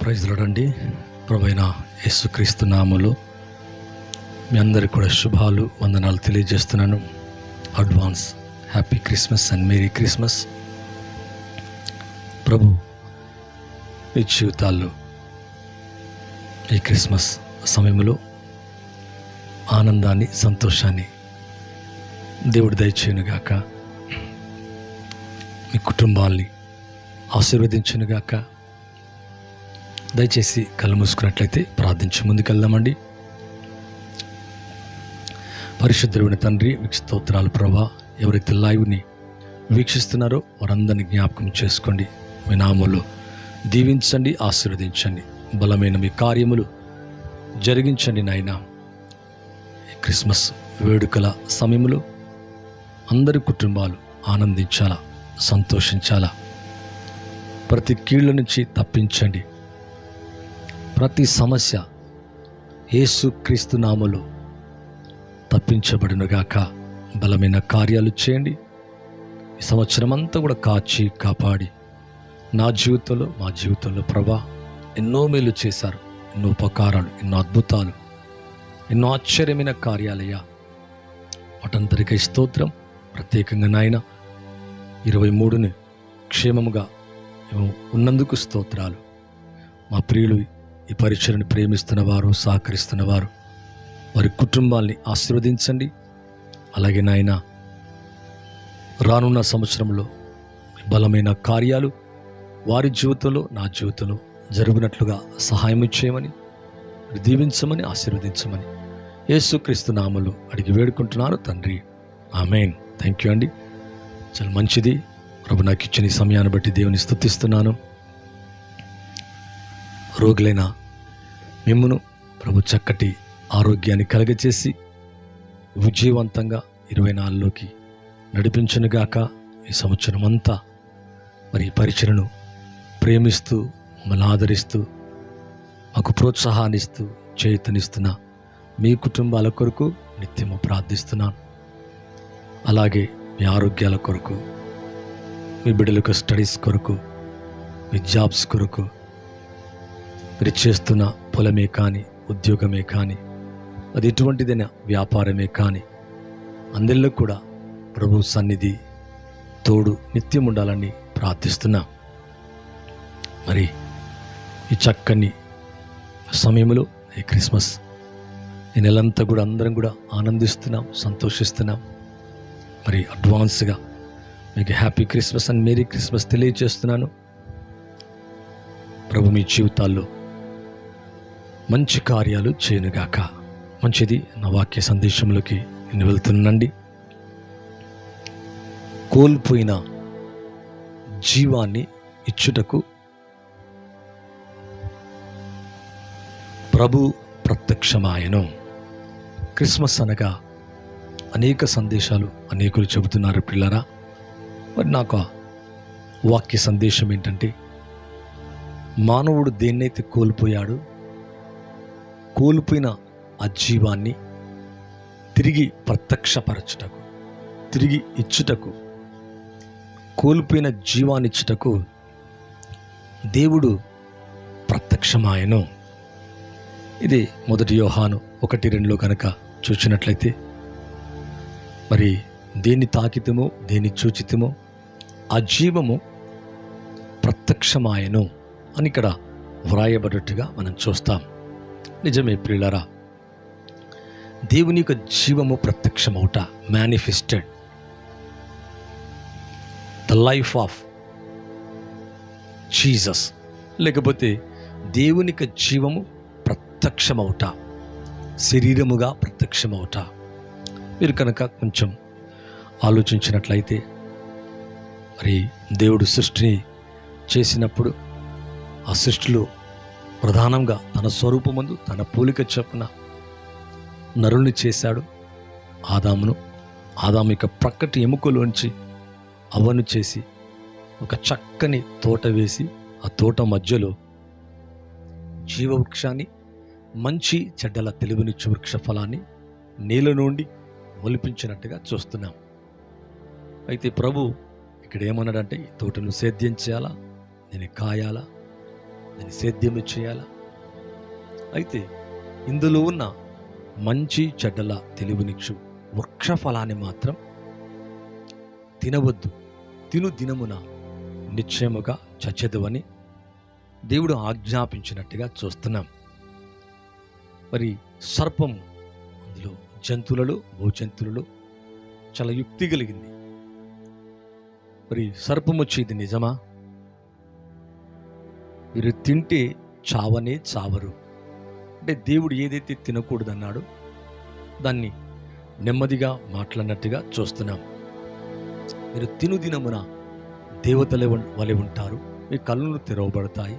Praise lord అండి. ప్రభువైన యేసుక్రీస్తు నామములో మీ అందరికీ కూడా శుభాలు, వందనాలు తెలియజేస్తున్నాను. Advance happy Christmas and merry Christmas. ప్రభు మీ జీవితాల్లో ఈ క్రిస్మస్ సమయంలో ఆనందాన్ని, సంతోషాన్ని దేవుడు దయచేయునుగాక. మీ కుటుంబాల్ని ఆశీర్వదించునుగాక. దయచేసి కళ్ళు మూసుకున్నట్లయితే ప్రార్థించి ముందుకెళ్దామండి. పరిశుద్ధుడైన తండ్రి, మీకు స్తోత్రాలు ప్రభా. ఎవరైతే లైవ్ని వీక్షిస్తున్నారో వారందరినీ జ్ఞాపకం చేసుకోండి. మీ నామములో దీవించండి, ఆశీర్వదించండి. బలమైన మీ కార్యములు జరిగించండి నాయన. క్రిస్మస్ వేడుకల సమయంలో అందరి కుటుంబాలు ఆనందించాలా, సంతోషించాలా. ప్రతి కీళ్ళ నుంచి తప్పించండి. ప్రతి సమస్య యేసుక్రీస్తు నామములో తప్పించబడునుగాక. బలమైన కార్యాలు చేయండి. ఈ సంవత్సరం అంతా కూడా కాచి కాపాడి నా జీవితంలో, మా జీవితంలో ప్రభా ఎన్నో మేలు చేశారు. ఎన్నో ఉపకారాలు, ఎన్నో అద్భుతాలు, ఎన్నో ఆశ్చర్యమైన కార్యాలయ్యా. వాటంతరికై స్తోత్రం. ప్రత్యేకంగా నాయన 23ని క్షేమముగా ఉన్నందుకు స్తోత్రాలు. మా ప్రియులు ఈ పరిచయను ప్రేమిస్తున్న వారు, సహకరిస్తున్న వారు, వారి కుటుంబాల్ని ఆశీర్వదించండి. అలాగే నాయన రానున్న సంవత్సరంలో బలమైన కార్యాలు వారి జీవితంలో, నా జీవితంలో జరుగునట్లుగా సహాయం చేయమని, దీవించమని, ఆశీర్వదించమని యేసుక్రీస్తు నామములో అడిగి వేడుకుంటున్నాను తండ్రి. ఆమేన్. థ్యాంక్ యూ అండి. చాలా మంచిది. ప్రభు నాకు ఇచ్చిన ఈ సమయాన్ని బట్టి దేవుని స్తుతిస్తున్నాను. రోగులైన మిమ్మును ప్రభు చక్కటి ఆరోగ్యాన్ని కలగచేసి విజయవంతంగా 24లోకి నడిపించునుగాక. ఈ సంవత్సరం అంతా మరి ఈ పరిచయను ప్రేమిస్తూ, మమ్మల్ని ఆదరిస్తూ, మాకు ప్రోత్సాహాన్ని ఇస్తూ, చేయూతనిస్తున్న మీ కుటుంబాల కొరకు నిత్యము ప్రార్థిస్తున్నాను. అలాగే మీ ఆరోగ్యాల కొరకు, మీ బిడ్డలకు స్టడీస్ కొరకు, మీ జాబ్స్ కొరకు, మీరు చేస్తున్న పొలమే కానీ, ఉద్యోగమే కానీ, అది ఎటువంటిదైనా వ్యాపారమే కానీ, అందరిలో కూడా ప్రభు సన్నిధి తోడు నిత్యం ఉండాలని ప్రార్థిస్తున్నా. మరి ఈ చక్కని సమయంలో ఈ క్రిస్మస్ ఈ నెలంతా కూడా అందరం కూడా ఆనందిస్తున్నాం, సంతోషిస్తున్నాం. మరి అడ్వాన్స్గా మీకు happy Christmas and merry Christmas తెలియజేస్తున్నాను. ప్రభు మీ జీవితాల్లో మంచి కార్యాలు చేయనుగాక. మంచిది. నా వాక్య సందేశంలోకి నేను వెళ్తున్నానండి. కోల్పోయిన జీవాన్ని ఇచ్చుటకు ప్రభు ప్రత్యక్షమాయను. క్రిస్మస్ అనగా అనేక సందేశాలు అనేకులు చెబుతున్నారు పిల్లరా. మరి నాకు వాక్య సందేశం ఏంటంటే, మానవుడు దేన్నైతే కోల్పోయాడు, కోల్పోయిన ఆ జీవాన్ని తిరిగి ప్రత్యక్షపరచుటకు, తిరిగి ఇచ్చుటకు, కోల్పోయిన జీవాన్ని ఇచ్చుటకు దేవుడు ప్రత్యక్షమాయను. ఇది 1 యోహాను 1:2 కనుక చూసినట్లయితే, మరి దేన్ని తాకితమో, దేన్ని చూచితమో ఆ జీవము ప్రత్యక్షమాయను అని ఇక్కడ వ్రాయబడ్డట్టుగా మనం చూస్తాం. నిజమే ప్రియులారా, దేవుని యొక్క జీవము ప్రత్యక్షమవుట, manifested the life of Jesus, లేకపోతే దేవుని యొక్క జీవము ప్రత్యక్షమవుట, శరీరముగా ప్రత్యక్షమవుట. మీరు కనుక కొంచెం ఆలోచించినట్లయితే, మరి దేవుడు సృష్టిని చేసినప్పుడు ఆ సృష్టిలో ప్రధానంగా తన స్వరూపమందు, తన పోలిక చొప్పున నరుల్ని చేశాడు. ఆదాము యొక్క ప్రక్కటి ఎముకలోంచి అవ్వను చేసి ఒక చక్కని తోట వేసి, ఆ తోట మధ్యలో జీవవృక్షాన్ని, మంచి చెడ్డల తెలివినిచ్చు వృక్ష ఫలాన్ని నేల నుండి మొలిపించినట్టుగా చూస్తున్నాం. అయితే ప్రభు ఇక్కడ ఏమన్నాడంటే, ఈ తోటను సేద్యం చేయాలా, నేను కాయాలా, దాన్ని సేద్యము చేయాలా? అయితే ఇందులో ఉన్న మంచి చెడ్డల తెలివినిచ్చు వృక్ష ఫలాన్ని మాత్రం తినవద్దు, తిను దినమున నిశ్చయముగా చచ్చెదవని దేవుడు ఆజ్ఞాపించినట్టుగా చూస్తున్నాం. మరి సర్పము అందులో జంతువులలో భూజంతువులలో చాలా యుక్తి కలిగింది. మరి సర్పం వచ్చేది నిజమా? మీరు తింటే చావనే చావరు అంటే దేవుడు ఏదైతే తినకూడదన్నాడో దాన్ని నెమ్మదిగా మాట్లాడినట్టుగా చూస్తున్నాం. మీరు తిను దినమున దేవతల వలె ఉంటారు, మీ కళ్ళు తెరవబడతాయి.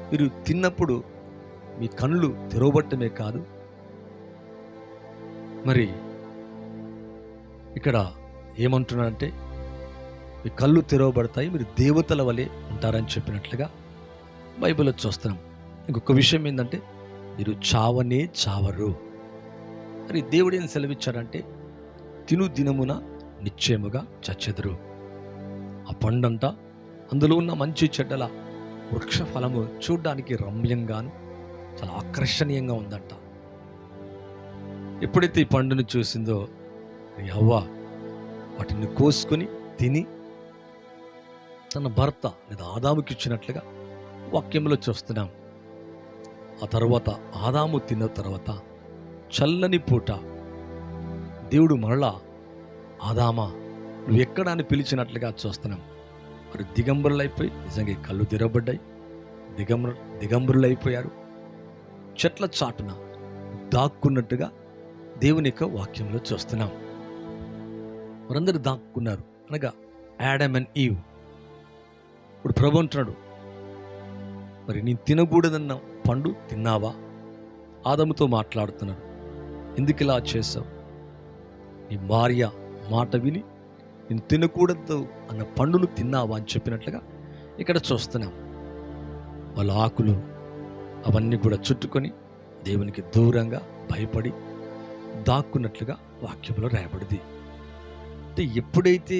మీరు తిన్నప్పుడు మీ కళ్ళు తెరవబడటమే కాదు, మరి ఇక్కడ ఏమంటున్నాడంటే మీ కళ్ళు తెరవబడతాయి, మీరు దేవతల వలె ఉంటారని చెప్పినట్లుగా బైబిల్లో చూస్తున్నాం. ఇంకొక విషయం ఏంటంటే మీరు చావనే చావరు. మరి దేవుడు ఏం సెలవిచ్చాడంటే తిను దినమున నిశ్చయముగా చచ్చెదరు. ఆ పండంట అందులో ఉన్న మంచి చెడ్డల వృక్ష ఫలము చూడ్డానికి రమ్యంగాను చాలా ఆకర్షణీయంగా ఉందంట. ఎప్పుడైతే ఈ పండుని చూసిందో హవ్వ వాటిని కోసుకొని తిని తన భర్త లేదా ఆదాముకి ఇచ్చినట్లుగా వాక్యంలో చూస్తున్నాం. ఆ తర్వాత ఆదాము తిన్న తర్వాత చల్లని పూట దేవుడు మరలా ఆదామా నువ్వు ఎక్కడ అని పిలిచినట్లుగా చూస్తున్నాం. మరి దిగంబరులైపోయి నిజంగా కళ్ళు తెరవబడ్డాయి, దిగంబరులైపోయారు. చెట్ల చాటున దాక్కున్నట్టుగా దేవుని యొక్క వాక్యంలో చూస్తున్నాం. వారందరూ దాక్కున్నారు అనగా యాడమ్ అండ్ ఈవ్. ఇప్పుడు ప్రభు అంటున్నాడు, మరి నేను తినకూడదన్న పండు తిన్నావా? ఆదాముతో మాట్లాడుతున్నాడు, ఎందుకు ఇలా చేసావు? నీ భార్య మాట విని నేను తినకూడదు అన్న పండును తిన్నావా అని చెప్పినట్లుగా ఇక్కడ చూస్తున్నాం. వాళ్ళ ఆకులు అవన్నీ కూడా చుట్టుకొని దేవునికి దూరంగా భయపడి దాక్కున్నట్లుగా వాక్యంలో రాయబడింది. అంటే ఎప్పుడైతే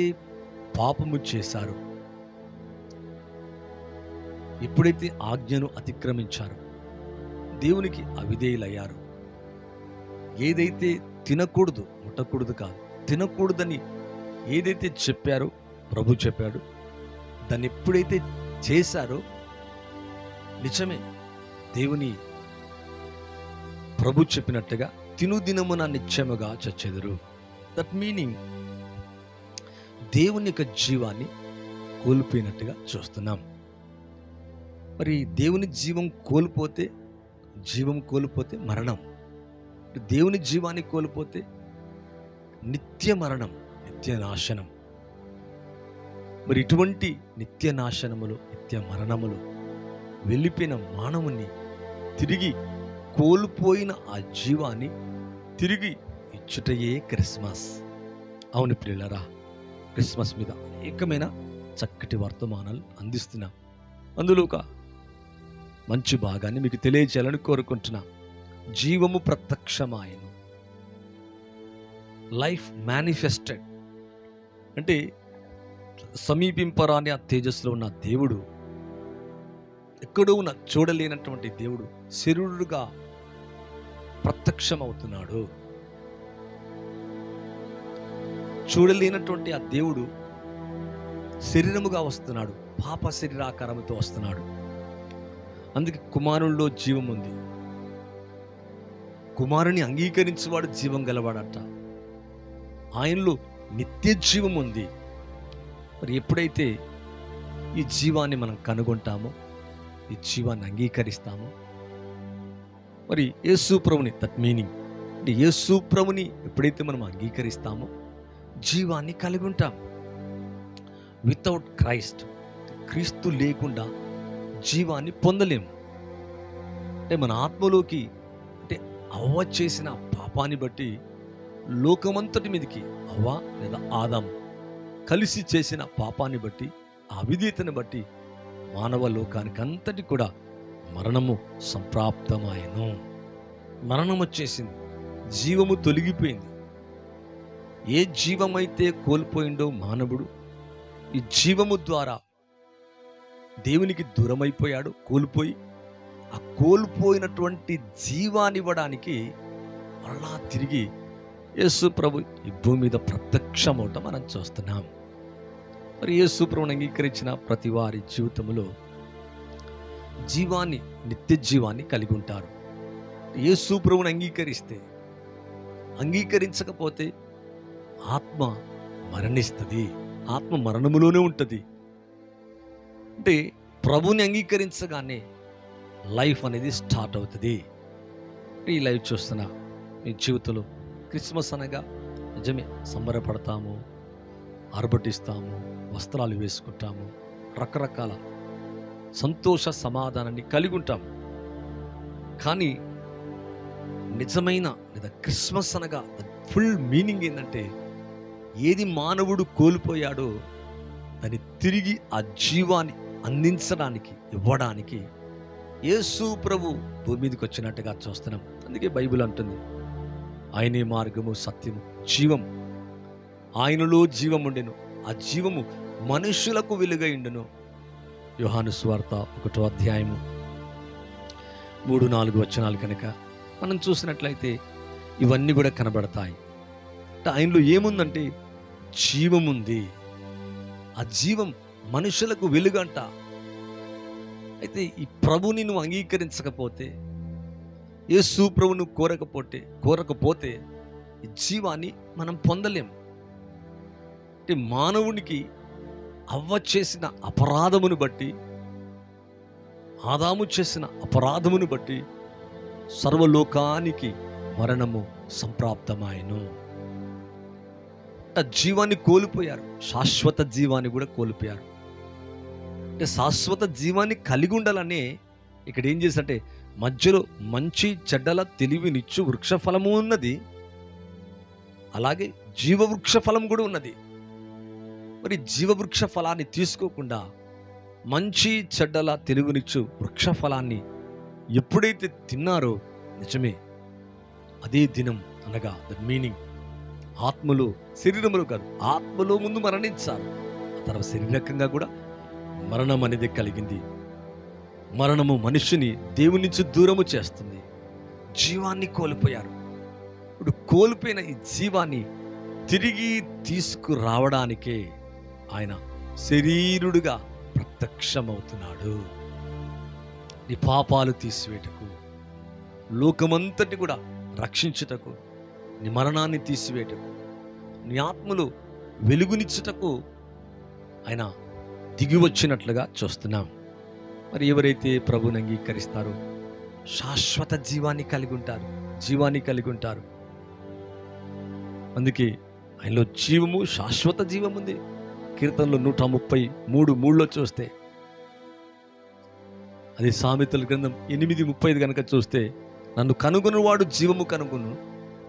పాపము చేశారో, ఎప్పుడైతే ఆజ్ఞను అతిక్రమించారో, దేవునికి అవిధేయులయ్యారు, ఏదైతే తినకూడదు, ముట్టకూడదు కాదు, తినకూడదని ఏదైతే చెప్పారో ప్రభు చెప్పాడు, దాన్ని ఎప్పుడైతే చేశారో నిజమే దేవుని ప్రభు చెప్పినట్టుగా తినుదినమున నిత్యముగా చచ్చెదరు. దట్ మీనింగ్ దేవుని యొక్క జీవాన్ని కోల్పోయినట్టుగా చూస్తున్నాం. మరి దేవుని జీవం కోల్పోతే మరణం, దేవుని జీవాన్ని కోల్పోతే నిత్య మరణం, నిత్య నాశనం. మరి ఇటువంటి నిత్య నాశనములు, నిత్య మరణములు వెళ్ళిపోయిన మానవుని తిరిగి కోల్పోయిన ఆ జీవాన్ని తిరిగి ఇచ్చుటయే క్రిస్మస్. అవును ప్రియులారా, క్రిస్మస్ మీద అనేకమైన చక్కటి వర్తమానాలు అందిస్తున్నాం. అందులో ఒక మంచి భాగాన్ని మీకు తెలియజేయాలని కోరుకుంటున్నా. జీవము ప్రత్యక్షమాయను, లైఫ్ మేనిఫెస్టెడ్. అంటే సమీపింపరాని ఆ తేజస్సులో ఉన్న దేవుడు, ఎక్కడో ఉన్న చూడలేనటువంటి దేవుడు శరీరుడుగా ప్రత్యక్షమవుతున్నాడు. చూడలేనటువంటి ఆ దేవుడు శరీరముగా వస్తున్నాడు, పాప శరీరాకారంతో వస్తున్నాడు. అందుకే కుమారుల్లో జీవం ఉంది. కుమారుని అంగీకరించేవాడు జీవం గలవాడట. ఆయనలో నిత్య జీవం ఉంది. మరి ఎప్పుడైతే ఈ జీవాన్ని మనం కనుగొంటామో, ఈ జీవాన్ని అంగీకరిస్తామో, మరి యేసు ప్రభుని, దట్ మీనింగ్ అంటే యేసు ప్రభుని ఎప్పుడైతే మనం అంగీకరిస్తామో జీవాన్ని కలిగి ఉంటాం. వితౌట్ క్రైస్ట్, క్రీస్తు లేకుండా జీవాన్ని పొందలేము. అంటే మన ఆత్మలోకి, అంటే అవ్వ చేసిన పాపాన్ని బట్టి లోకమంతటి మీదకి అవ్వ లేదా ఆదాము కలిసి చేసిన పాపాన్ని బట్టి, అవిధేయతను బట్టి మానవ లోకానికి అంతటి కూడా మరణము సంప్రాప్తమాయను. మరణం వచ్చేసింది, జీవము తొలగిపోయింది. ఏ జీవమైతే కోల్పోయిండో మానవుడు, ఈ జీవము ద్వారా దేవునికి దూరమైపోయాడు, కోల్పోయి ఆ కోల్పోయినటువంటి జీవాన్ని ఇవ్వడానికి మరలా తిరిగి యేసు ప్రభు ఈ భూమి మీద ప్రత్యక్షమవటం మనం చూస్తున్నాం. మరి యేసు ప్రభువుని అంగీకరించిన ప్రతి వారి జీవితంలో జీవాన్ని, నిత్య జీవాన్ని కలిగి ఉంటారు. యేసు ప్రభువుని అంగీకరించకపోతే ఆత్మ మరణిస్తుంది, ఆత్మ మరణములోనే ఉంటుంది. అంటే ప్రభుని అంగీకరించగానే లైఫ్ అనేది స్టార్ట్ అవుతుంది. ఈ లైఫ్ చూస్తున్న మీ జీవితంలో క్రిస్మస్ అనగా నిజమే సంబరపడతాము, ఆర్భటిస్తాము, వస్త్రాలు వేసుకుంటాము, రకరకాల సంతోష సమాధానాన్ని కలిగి ఉంటాము. కానీ నిజమైన లేదా క్రిస్మస్ అనగా ఫుల్ మీనింగ్ ఏంటంటే, ఏది మానవుడు కోల్పోయాడో దాన్ని తిరిగి ఆ జీవాన్ని అందించడానికి, ఇవ్వడానికి యేసు ప్రభు భూమి మీదకి వచ్చినట్టుగా చూస్తున్నాం. అందుకే బైబిల్ అంటుంది, ఆయనే మార్గము, సత్యము, జీవం, ఆయనలో జీవం ఉండెను, ఆ జీవము మనుషులకు వెలుగై ఉండెను. యోహాను సువార్త 1వ అధ్యాయము 3-4 వచనాలు కనుక మనం చూసినట్లయితే ఇవన్నీ కూడా కనబడతాయి. ఆయనలో ఏముందంటే జీవం ఉంది, ఆ జీవం మనుషులకు వెలుగంట. అయితే ఈ ప్రభుని నువ్వు అంగీకరించకపోతే, యేసు ప్రభును కోరకపోతే ఈ జీవాన్ని మనం పొందలేం. అంటే మానవునికి అవ్వ చేసిన అపరాధమును బట్టి, ఆదాము చేసిన అపరాధమును బట్టి సర్వలోకానికి మరణము సంప్రాప్తమాయెను. జీవాన్ని కోల్పోయారు, శాశ్వత జీవాన్ని కూడా కోల్పోయారు. అంటే శాశ్వత జీవాన్ని కలిగి ఉండాలనే ఇక్కడ ఏం చేశారంటే, మధ్యలో మంచి చెడ్డల తెలివినిచ్చు వృక్ష ఫలము ఉన్నది, అలాగే జీవవృక్ష ఫలం కూడా ఉన్నది. మరి జీవవృక్ష ఫలాన్ని తీసుకోకుండా మంచి చెడ్డల తెలివినిచ్చు వృక్ష ఫలాన్ని ఎప్పుడైతే తిన్నారో, నిజమే అదే దినం అనగా ద మీనింగ్ ఆత్మలో, శరీరములో కాదు, ఆత్మలో ముందు మరణించారు. ఆ తర్వాత శరీరకంగా కూడా మరణం అనేది కలిగింది. మరణము మనిషిని దేవుని నుంచి దూరము చేస్తుంది. జీవాన్ని కోల్పోయారు. ఇప్పుడు కోల్పోయిన ఈ జీవాన్ని తిరిగి తీసుకురావడానికే ఆయన శరీరుడుగా ప్రత్యక్షమవుతున్నాడు. నీ పాపాలు తీసివేటకు, లోకమంతటి కూడా రక్షించుటకు, నీ మరణాన్ని తీసివేటకు, నీ ఆత్మలో వెలుగునిచ్చుటకు ఆయన దిగి వచ్చినట్లుగా చూస్తున్నాం. మరి ఎవరైతే ప్రభుని అంగీకరిస్తారో శాశ్వత జీవాన్ని కలిగి ఉంటారు. అందుకే ఆయనలో జీవము, శాశ్వత జీవం ఉంది. కీర్తనలో 133:3 చూస్తే, అది సామెతల గ్రంథం 8:35 కనుక చూస్తే, నన్ను కనుగొనవాడు జీవము కనుగొను,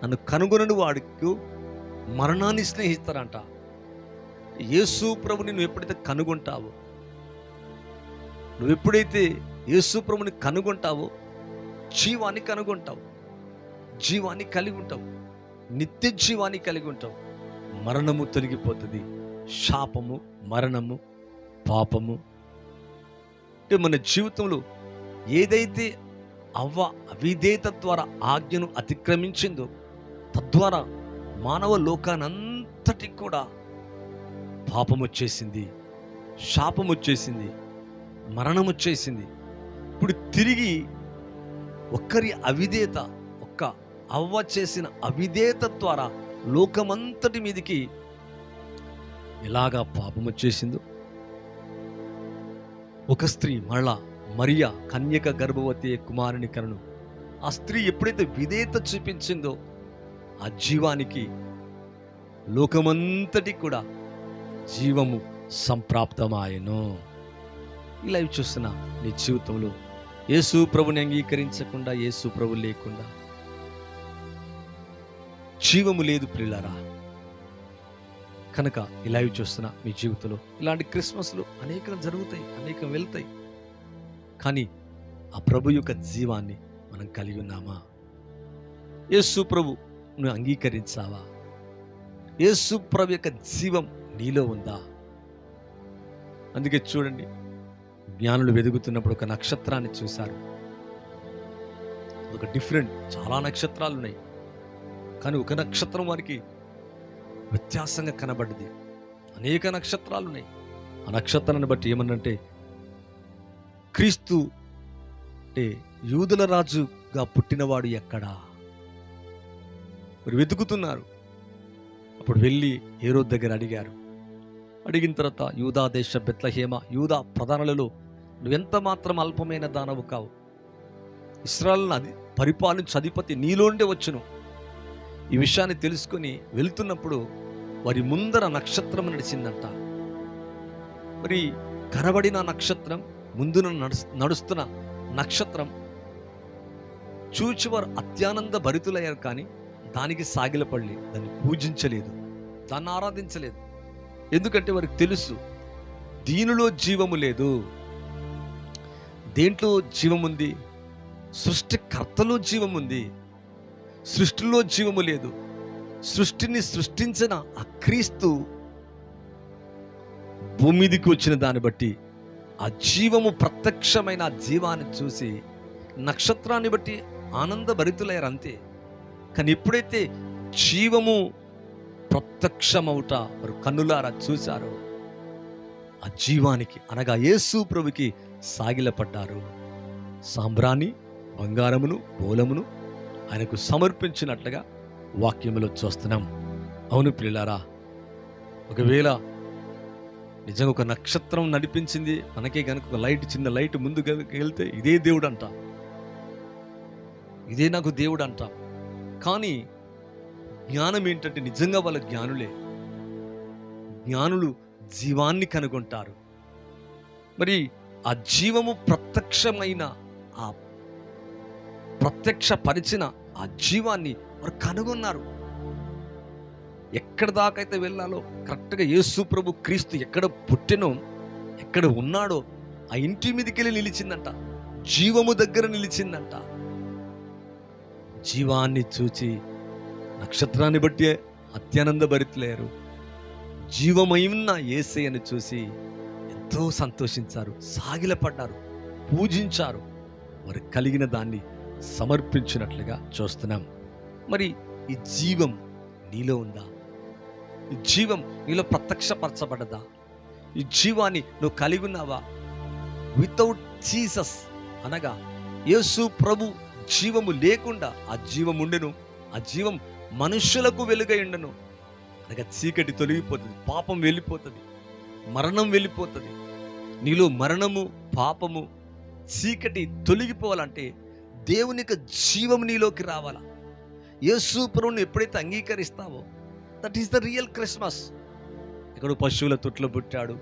నన్ను కనుగొనని వాడికి మరణాన్ని స్నేహిస్తారంట. యేసు ప్రభుని నువ్వు ఎప్పుడైతే కనుగొంటావో, యేసు ప్రభుని కనుగొంటావో జీవాన్ని కనుగొంటావు, జీవాన్ని కలిగి ఉంటావు, నిత్య జీవాన్ని కలిగి ఉంటావు. మరణము తొలగిపోతుంది, శాపము, మరణము, పాపము. అంటే మన జీవితంలో ఏదైతే అవ్వ అవిధేయత ద్వారా ఆజ్ఞను అతిక్రమించిందో, తద్వారా మానవ లోకానంతటికి కూడా పాపం వచ్చేసింది, శాపం వచ్చేసింది, మరణం వచ్చేసింది. ఇప్పుడు తిరిగి ఒక్కరి అవిధేయత, ఒక్క అవ్వ చేసిన అవిధేయత ద్వారా లోకమంతటి మీదికి ఎలాగా పాపం వచ్చేసిందో, ఒక స్త్రీ మరలా మరియా కన్యక గర్భవతి కుమారుని కనును, ఆ స్త్రీ ఎప్పుడైతే విధేయత చూపించిందో ఆ జీవానికి, లోకమంతటి కూడా జీవము సంప్రాప్తమాయెను. ఈ లైవ్ చూస్తున్న నీ జీవితంలో యేసు ప్రభుని అంగీకరించకుండా, యేసు ప్రభు లేకుండా జీవము లేదు ప్రియులారా. కనుక ఈ లైవ్ చూస్తున్న మీ జీవితంలో ఇలాంటి క్రిస్మస్లు అనేకం జరుగుతాయి, అనేకం వెళ్తాయి. కానీ ఆ ప్రభు యొక్క జీవాన్ని మనం కలిగి ఉన్నామా? యేసు ప్రభు నువ్వు అంగీకరించావా? యేసు ప్రభు యొక్క జీవం నీలో ఉందా? అందుకే చూడండి, జ్ఞానులు వెతుకుతున్నప్పుడు ఒక నక్షత్రాన్ని చూశారు. ఒక డిఫరెంట్, చాలా నక్షత్రాలు ఉన్నాయి, కానీ ఒక నక్షత్రం వారికి వ్యత్యాసంగా కనబడ్డది. అనేక నక్షత్రాలు ఉన్నాయి. ఆ నక్షత్రాన్ని బట్టి ఏమన్నంటే, క్రీస్తు అంటే యూదుల రాజుగా పుట్టినవాడు ఎక్కడా మరి వెతుకుతున్నారు. అప్పుడు వెళ్ళి హేరోదు దగ్గర అడిగారు. అడిగిన తర్వాత, యూదా దేశ బెత్లెహేమ, యూదా ప్రధానులలో నువ్వెంత మాత్రం అల్పమైన దానవు కావు. ఇశ్రాయేలును పరిపాలించు అధిపతి నీలోండే వచ్చును. ఈ విషయాన్ని తెలుసుకొని వెళ్తున్నప్పుడు వారి ముందర నక్షత్రం నడిచిందంట. మరి కనబడిన నక్షత్రం, ముందున నడుస్తున్న నక్షత్రం చూచి వారు అత్యానంద భరితులయ్యారు, కానీ దానికి సాగిలపడలి, దాన్ని పూజించలేదు, దాన్ని ఆరాధించలేదు. ఎందుకంటే వారికి తెలుసు, దీనిలో జీవము లేదు. దేంట్లో జీవముంది? సృష్టికర్తలో జీవముంది, సృష్టిలో జీవము లేదు. సృష్టిని సృష్టించిన ఆ క్రీస్తు భూమి మీదకి వచ్చిన దాన్ని బట్టి ఆ జీవము ప్రత్యక్షమైన ఆ జీవాన్ని చూసి నక్షత్రాన్ని బట్టి ఆనందభరితులయ్యారు, అంతే. కానీ ఎప్పుడైతే జీవము ప్రత్యక్షమవుట వారు కన్నులారా చూశారో, ఆ జీవానికి అనగా యేసు ప్రభుకి సాగిలపడ్డారు. సాంబ్రాణి, బంగారమును, మూలమును ఆయనకు సమర్పించినట్లుగా వాక్యములో చూస్తున్నాం. అవును ప్రియులారా, ఒకవేళ నిజంగా ఒక నక్షత్రం నడిపించింది మనకే కనుక, ఒక లైట్, చిన్న లైట్ ముందు వెళ్తే ఇదే దేవుడు అంట, ఇదే నాకు దేవుడు అంట. కానీ జ్ఞానం ఏంటంటే, నిజంగా వాళ్ళ జ్ఞానులే. జ్ఞానులు జీవాన్ని కనుగొంటారు. మరి ఆ జీవము ప్రత్యక్షమైన, ఆ ప్రత్యక్షపరిచిన ఆ జీవాన్ని వారు కనుగొన్నారు. ఎక్కడి దాకైతే వెళ్ళాలో కరెక్ట్గా యేసు ప్రభు క్రీస్తు ఎక్కడ పుట్టినో, ఎక్కడ ఉన్నాడో ఆ ఇంటి మీదకి వెళ్ళి నిలిచిందంట, జీవము దగ్గర నిలిచిందంట. జీవాన్ని చూచి నక్షత్రాన్ని బట్టి అత్యానంద భరితులయ్యారు. జీవమైన యేసయ్యను చూసి ఎంతో సంతోషించారు, సాగిలపడ్డారు, పూజించారు. వారు కలిగిన దాన్ని సమర్పించినట్లుగా చూస్తున్నాం. మరి ఈ జీవం నీలో ఉందా? ఈ జీవం నీలో ప్రత్యక్షపరచబడ్డదా? ఈ జీవాన్ని నువ్వు కలిగి ఉన్నావా? వితౌట్ జీసస్ అనగా యేసు ప్రభు జీవము లేకుండా ఆ జీవం ఉండెను. ఆ జీవం మనుషులకు వెలుగై ఉండను. అనగా చీకటి తొలగిపోతుంది, పాపం వెళ్ళిపోతుంది, మరణం వెళ్ళిపోతుంది. నీలో మరణము, పాపము, చీకటి తొలగిపోవాలంటే దేవునికి జీవం నీలోకి రావాలా. యేసు ప్రభువును ఎప్పుడైతే అంగీకరిస్తావో, that is the real Christmas. ఇక్కడ పశువుల తొట్లో పుట్టాడు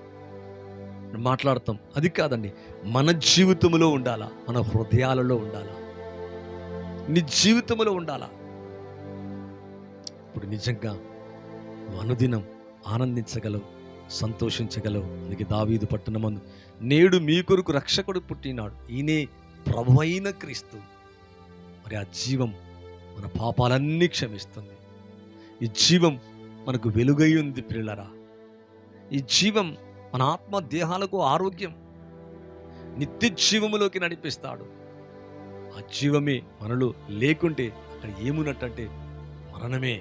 మాట్లాడతాం, అది కాదండి. మన జీవితంలో ఉండాలా, మన హృదయాలలో ఉండాలా, నీ జీవితంలో ఉండాలా. ఇప్పుడు నిజంగా నువ్వు అనుదినం ఆనందించగలవు, సంతోషించగలవు. అందుకే దావీదు పట్టణమందు, నేడు మీ కొరకు రక్షకుడు పుట్టినాడు, ఈయనే ప్రభు అయిన క్రీస్తు. మరి ఆ జీవం మన పాపాలన్నీ క్షమిస్తుంది. ఈ జీవం మనకు వెలుగై ఉంది ప్రియులరా. ఈ జీవం మన ఆత్మ దేహాలకు ఆరోగ్యం, నిత్య జీవములోకి నడిపిస్తాడు. ఆ జీవమే మనలో లేకుంటే అక్కడ ఏమున్నట్టంటే మరణమే.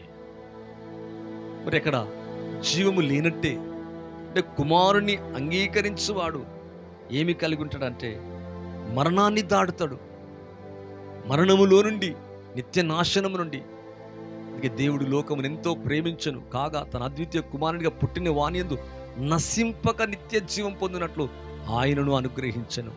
మరి అక్కడ జీవము లేనట్టే. అంటే కుమారుని అంగీకరించువాడు ఏమి కలిగి ఉంటాడంటే మరణాన్ని దాటుతాడు. మరణములో నుండి, నిత్య నాశనము నుండి. అందుకే దేవుడు లోకమును ఎంతో ప్రేమించను కాగా తన అద్వితీయ కుమారునిగా పుట్టిన వానియందు నశింపక నిత్య జీవం పొందినట్లు ఆయనను అనుగ్రహించను.